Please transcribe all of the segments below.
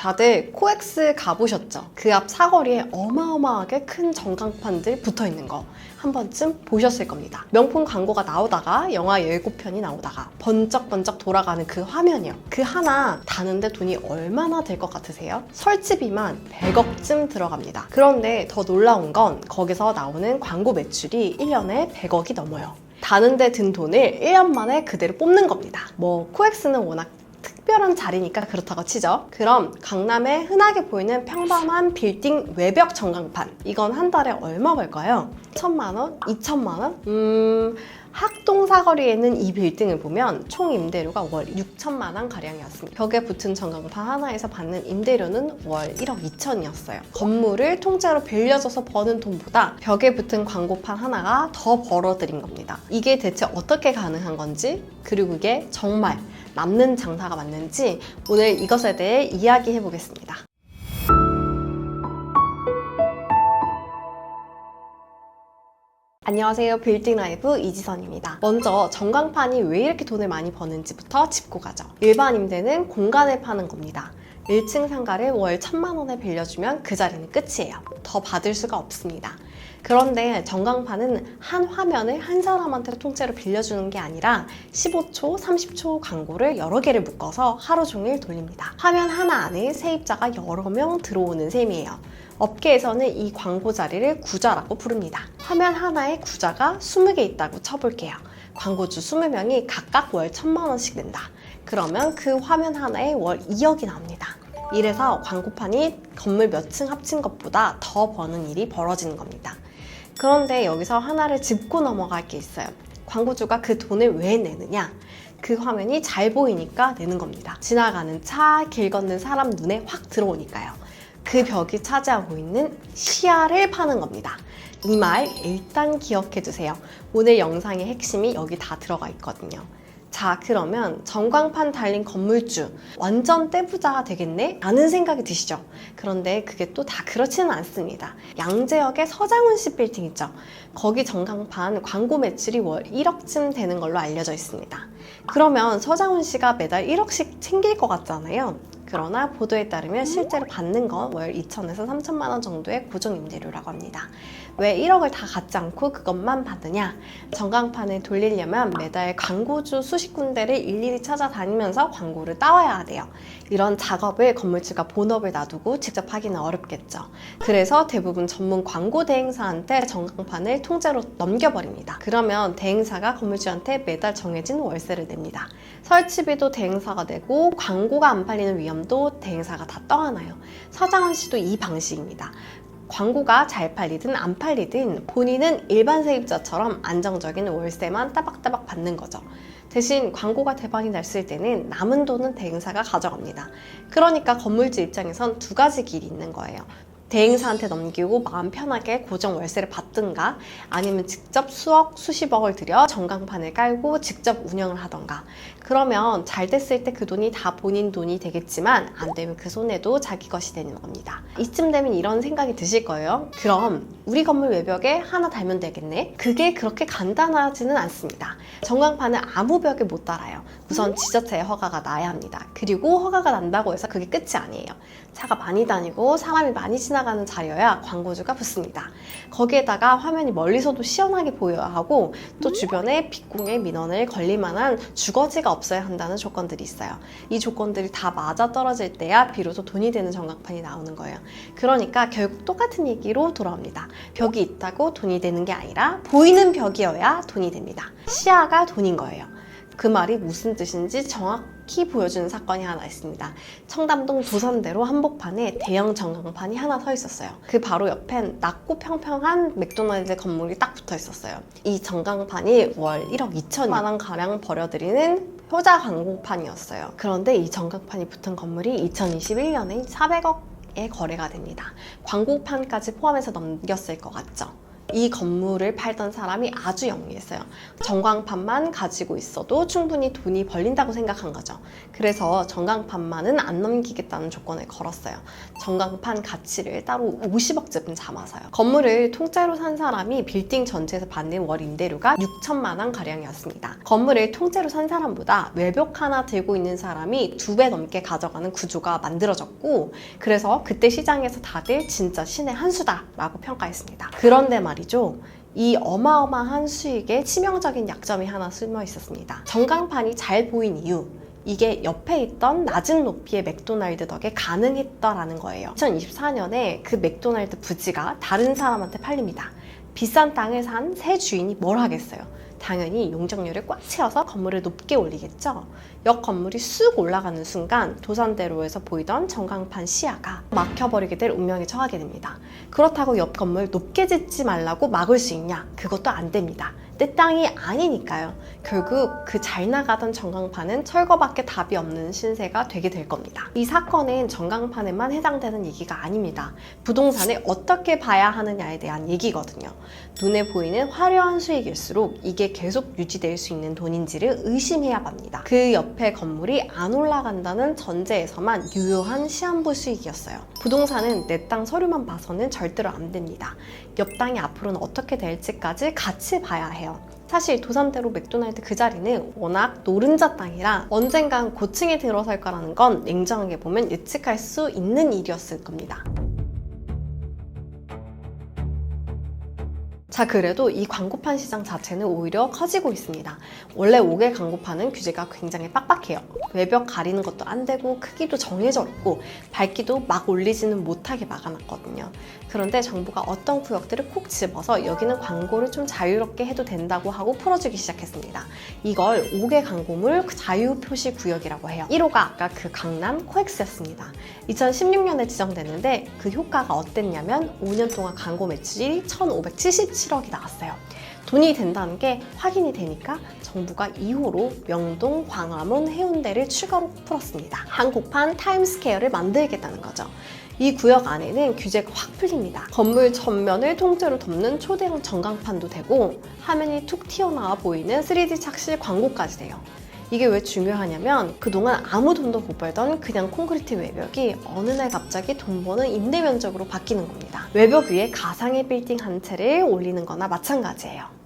다들 코엑스 가보셨죠? 그 앞 사거리에 어마어마하게 큰 전광판들 붙어있는 거 한 번쯤 보셨을 겁니다. 명품 광고가 나오다가 영화 예고편이 나오다가 번쩍번쩍 돌아가는 그 화면이요. 그 하나 다는데 돈이 얼마나 될 것 같으세요? 설치비만 100억쯤 들어갑니다. 그런데 더 놀라운 건 거기서 나오는 광고 매출이 1년에 100억이 넘어요. 다는데 든 돈을 1년 만에 그대로 뽑는 겁니다. 뭐 코엑스는 워낙 특별한 자리니까 그렇다고 치죠. 그럼 강남에 흔하게 보이는 평범한 빌딩 외벽 전광판, 이건 한 달에 얼마 벌까요? 1,000만 원? 2,000만 원? 학동 사거리에 있는 이 빌딩을 보면 총 임대료가 월 6천만 원 가량이었습니다. 벽에 붙은 전광판 하나에서 받는 임대료는 월 1억 2천이었어요. 건물을 통째로 빌려줘서 버는 돈보다 벽에 붙은 광고판 하나가 더 벌어들인 겁니다. 이게 대체 어떻게 가능한 건지, 그리고 이게 정말 남는 장사가 맞는지 오늘 이것에 대해 이야기해 보겠습니다. 안녕하세요. 빌딩라이브 이지선입니다. 먼저 전광판이 왜 이렇게 돈을 많이 버는지부터 짚고 가죠. 일반 임대는 공간을 파는 겁니다. 1층 상가를 월 1,000만 원에 빌려주면 그 자리는 끝이에요. 더 받을 수가 없습니다. 그런데 전광판은 한 화면을 한 사람한테 통째로 빌려주는 게 아니라 15초, 30초 광고를 여러 개를 묶어서 하루 종일 돌립니다. 화면 하나 안에 세입자가 여러 명 들어오는 셈이에요. 업계에서는 이 광고 자리를 구자라고 부릅니다. 화면 하나에 구자가 20개 있다고 쳐볼게요. 광고주 20명이 각각 월 1,000만 원씩 낸다. 그러면 그 화면 하나에 월 2억이 나옵니다. 이래서 광고판이 건물 몇 층 합친 것보다 더 버는 일이 벌어지는 겁니다. 그런데 여기서 하나를 짚고 넘어갈 게 있어요. 광고주가 그 돈을 왜 내느냐? 그 화면이 잘 보이니까 내는 겁니다. 지나가는 차, 길 걷는 사람 눈에 확 들어오니까요. 그 벽이 차지하고 있는 시야를 파는 겁니다. 이 말 일단 기억해 두세요. 오늘 영상의 핵심이 여기 다 들어가 있거든요. 자, 그러면 전광판 달린 건물주 완전 떼부자가 되겠네? 라는 생각이 드시죠? 그런데 그게 또 다 그렇지는 않습니다. 양재역의 서장훈 씨 빌딩 있죠? 거기 전광판 광고 매출이 월 1억쯤 되는 걸로 알려져 있습니다. 그러면 서장훈 씨가 매달 1억씩 챙길 것 같잖아요. 그러나 보도에 따르면 실제로 받는 건 월 2천에서 3천만 원 정도의 고정 임대료라고 합니다. 왜 1억을 다 갖지 않고 그것만 받느냐? 전광판을 돌리려면 매달 광고주 수십 군데를 일일이 찾아다니면서 광고를 따와야 돼요. 이런 작업을 건물주가 본업을 놔두고 직접 하기는 어렵겠죠. 그래서 대부분 전문 광고 대행사한테 전광판을 통째로 넘겨버립니다. 그러면 대행사가 건물주한테 매달 정해진 월세를 냅니다. 설치비도 대행사가 내고 광고가 안 팔리는 위험도 대행사가 다 떠안아요. 서장훈 씨도 이 방식입니다. 광고가 잘 팔리든 안 팔리든 본인은 일반 세입자처럼 안정적인 월세만 따박따박 받는 거죠. 대신 광고가 대박이 났을 때는 남은 돈은 대행사가 가져갑니다. 그러니까 건물주 입장에선 두 가지 길이 있는 거예요. 대행사한테 넘기고 마음 편하게 고정 월세를 받든가, 아니면 직접 수억, 수십억을 들여 전광판을 깔고 직접 운영을 하던가. 그러면 잘 됐을 때 그 돈이 다 본인 돈이 되겠지만 안 되면 그 손해도 자기 것이 되는 겁니다. 이쯤 되면 이런 생각이 드실 거예요. 그럼 우리 건물 외벽에 하나 달면 되겠네? 그게 그렇게 간단하지는 않습니다. 전광판은 아무 벽에 못 달아요. 우선 지자체의 허가가 나야 합니다. 그리고 허가가 난다고 해서 그게 끝이 아니에요. 차가 많이 다니고 사람이 많이 지나가는 자리여야 광고주가 붙습니다. 거기에다가 화면이 멀리서도 시원하게 보여야 하고, 또 주변에 빛공의 민원을 걸릴 만한 주거지가 없어야 한다는 조건들이 있어요. 이 조건들이 다 맞아떨어질 때야 비로소 돈이 되는 전광판이 나오는 거예요. 그러니까 결국 똑같은 얘기로 돌아옵니다. 벽이 있다고 돈이 되는 게 아니라 보이는 벽이어야 돈이 됩니다. 시야가 돈인 거예요. 그 말이 무슨 뜻인지 정확히 보여주는 사건이 하나 있습니다. 청담동 도산대로 한복판에 대형 전광판이 하나 서 있었어요. 그 바로 옆엔 낮고 평평한 맥도날드 건물이 딱 붙어 있었어요. 이 전광판이 월 1억 2천만 원 가량 벌어들이는 효자 광고판이었어요. 그런데 이 전광판이 붙은 건물이 2021년에 400억에 거래가 됩니다. 광고판까지 포함해서 넘겼을 것 같죠? 이 건물을 팔던 사람이 아주 영리했어요. 전광판만 가지고 있어도 충분히 돈이 벌린다고 생각한 거죠. 그래서 전광판만은 안 넘기겠다는 조건을 걸었어요. 전광판 가치를 따로 50억쯤 잡아서요. 건물을 통째로 산 사람이 빌딩 전체에서 받는 월 임대료가 6천만 원 가량이었습니다. 건물을 통째로 산 사람보다 외벽 하나 들고 있는 사람이 2배 넘게 가져가는 구조가 만들어졌고, 그래서 그때 시장에서 다들 진짜 신의 한 수다 라고 평가했습니다. 그런데 말이죠, 이 어마어마한 수익에 치명적인 약점이 하나 숨어 있었습니다. 전광판이 잘 보인 이유, 이게 옆에 있던 낮은 높이의 맥도날드 덕에 가능했다라는 거예요. 2024년에 그 맥도날드 부지가 다른 사람한테 팔립니다. 비싼 땅을 산 새 주인이 뭘 하겠어요? 당연히 용적률을 꽉 채워서 건물을 높게 올리겠죠. 옆 건물이 쑥 올라가는 순간 도산대로에서 보이던 전광판 시야가 막혀버리게 될 운명에 처하게 됩니다. 그렇다고 옆 건물 높게 짓지 말라고 막을 수 있냐? 그것도 안 됩니다. 내 땅이 아니니까요. 결국 그 잘 나가던 전광판은 철거밖에 답이 없는 신세가 되게 될 겁니다. 이 사건은 전광판에만 해당되는 얘기가 아닙니다. 부동산을 어떻게 봐야 하느냐에 대한 얘기거든요. 눈에 보이는 화려한 수익일수록 이게 계속 유지될 수 있는 돈인지를 의심해야 합니다. 그 옆에 건물이 안 올라간다는 전제에서만 유효한 시한부 수익이었어요. 부동산은 내 땅 서류만 봐서는 절대로 안 됩니다. 옆 땅이 앞으로는 어떻게 될지까지 같이 봐야 해요. 사실 도산대로 맥도날드 그 자리는 워낙 노른자 땅이라 언젠간 고층에 들어설 거라는 건 냉정하게 보면 예측할 수 있는 일이었을 겁니다. 자, 그래도 이 광고판 시장 자체는 오히려 커지고 있습니다. 원래 5개 광고판은 규제가 굉장히 빡빡해요. 외벽 가리는 것도 안 되고 크기도 정해져 있고 밝기도 막 올리지는 못하게 막아놨거든요. 그런데 정부가 어떤 구역들을 콕 집어서 여기는 광고를 좀 자유롭게 해도 된다고 하고 풀어주기 시작했습니다. 이걸 5개 광고물 자유표시 구역이라고 해요. 1호가 아까 그 강남 코엑스였습니다. 2016년에 지정됐는데 그 효과가 어땠냐면 5년 동안 광고 매출이 1,577억이 나왔어요. 돈이 된다는 게 확인이 되니까 정부가 2호로 명동, 광화문, 해운대를 추가로 풀었습니다. 한국판 타임스퀘어를 만들겠다는 거죠. 이 구역 안에는 규제가 확 풀립니다. 건물 전면을 통째로 덮는 초대형 전광판도 되고 화면이 툭 튀어나와 보이는 3D 착실 광고까지 돼요. 이게 왜 중요하냐면 그동안 아무 돈도 못 벌던 그냥 콘크리트 외벽이 어느 날 갑자기 돈 버는 임대 면적으로 바뀌는 겁니다. 외벽 위에 가상의 빌딩 한 채를 올리는 거나 마찬가지예요.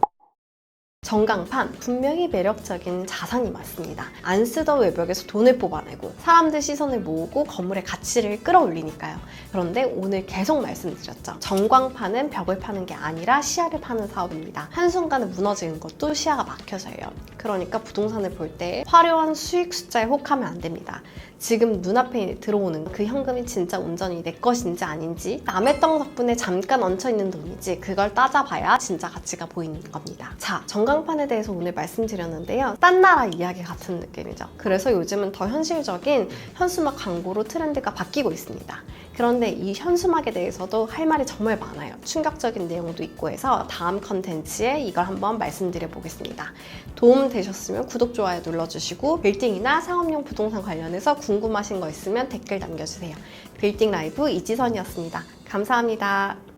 전광판 분명히 매력적인 자산이 맞습니다. 안 쓰던 외벽에서 돈을 뽑아내고 사람들 시선을 모으고 건물의 가치를 끌어올리니까요. 그런데 오늘 계속 말씀드렸죠. 전광판은 벽을 파는 게 아니라 시야를 파는 사업입니다. 한순간에 무너지는 것도 시야가 막혀서예요. 그러니까 부동산을 볼 때 화려한 수익 숫자에 혹하면 안 됩니다. 지금 눈앞에 들어오는 그 현금이 진짜 온전히 내 것인지 아닌지, 남의 떡 덕분에 잠깐 얹혀있는 돈이지 그걸 따져봐야 진짜 가치가 보이는 겁니다. 자, 전광판에 대해서 오늘 말씀드렸는데요. 딴 나라 이야기 같은 느낌이죠. 그래서 요즘은 더 현실적인 현수막 광고로 트렌드가 바뀌고 있습니다. 그런데 이 현수막에 대해서도 할 말이 정말 많아요. 충격적인 내용도 있고 해서 다음 컨텐츠에 이걸 한번 말씀드려 보겠습니다. 도움 되셨으면 구독, 좋아요 눌러주시고 빌딩이나 상업용 부동산 관련해서 궁금하신 거 있으면 댓글 남겨주세요. 빌딩 라이브 이지선이었습니다. 감사합니다.